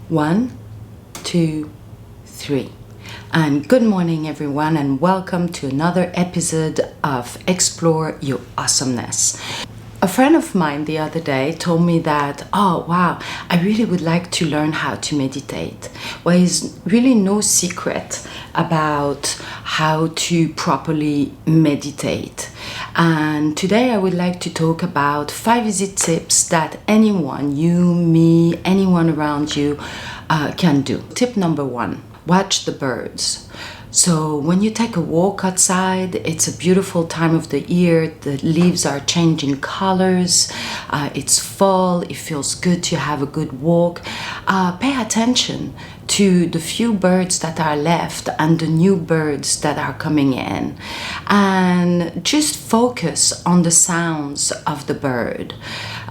1, 2, 3. And good morning everyone, and welcome to another episode of Explore Your Awesomeness. A friend of mine the other day told me that, oh wow, I really would like to learn how to meditate. Well, there's really no secret about how to properly meditate. And today I would like to talk about 5 easy tips that anyone, you, me, anyone around you can do. Tip number 1, watch the birds. So when you take a walk outside, it's a beautiful time of the year. The leaves are changing colors. It's fall. It feels good to have a good walk. Pay attention to the few birds that are left and the new birds that are coming in. And just focus on the sounds of the bird.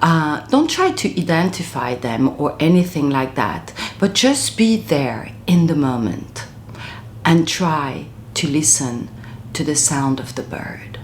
Don't try to identify them or anything like that, but just be there in the moment. And try to listen to the sound of the bird.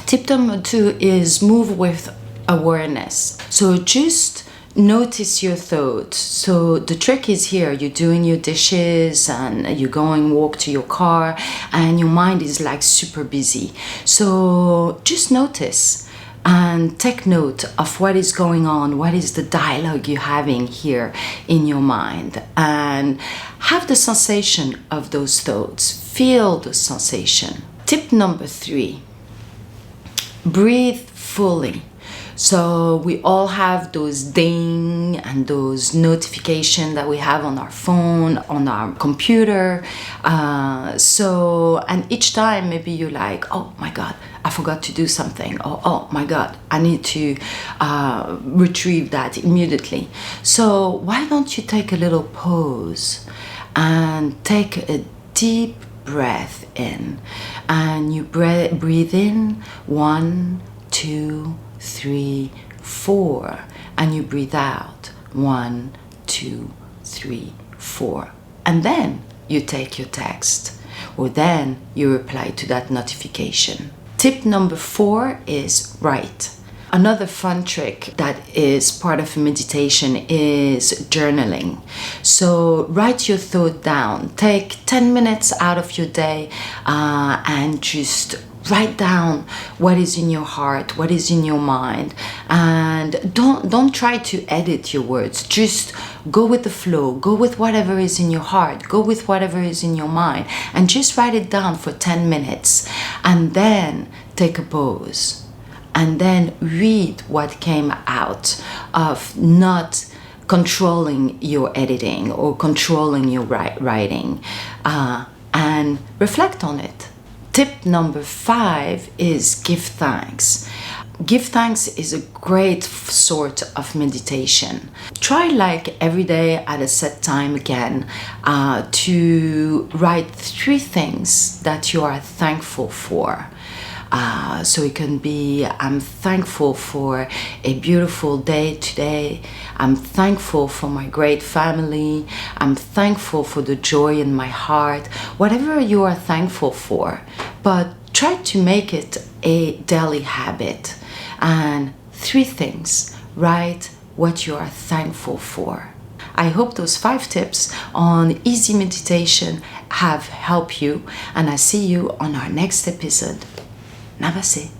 Tip number 2 is move with awareness. So just notice your thoughts. So the trick is here, you're doing your dishes and you're going walk to your car and your mind is like super busy. So just notice and take note of what is going on, what is the dialogue you're having here in your mind, and have the sensation of those thoughts, feel the sensation. Tip number 3, breathe fully. So we all have those ding and those notifications that we have on our phone, on our computer. And each time maybe you're like, oh my God, I forgot to do something. Oh my God, I need to retrieve that immediately. So why don't you take a little pause and take a deep breath in, and you breathe in 1, 2, 3, 4, and you breathe out 1, 2, 3, 4, and then you take your text, or then you reply to that notification. Tip number 4 is write. Another fun trick that is part of meditation is journaling. So write your thought down. Take 10 minutes out of your day and just write down what is in your heart, what is in your mind, and don't try to edit your words. Just go with the flow, go with whatever is in your heart, go with whatever is in your mind, and just write it down for 10 minutes, and then take a pause, and then read what came out of not controlling your editing or controlling your writing, and reflect on it. Tip number 5 is give thanks. Give thanks is a great sort of meditation. Try like every day at a set time again to write 3 things that you are thankful for. So it can be, I'm thankful for a beautiful day today. I'm thankful for my great family. I'm thankful for the joy in my heart. Whatever you are thankful for, but try to make it a daily habit. And 3 things, write what you are thankful for. I hope those 5 tips on easy meditation have helped you, and I see you on our next episode. Namaste.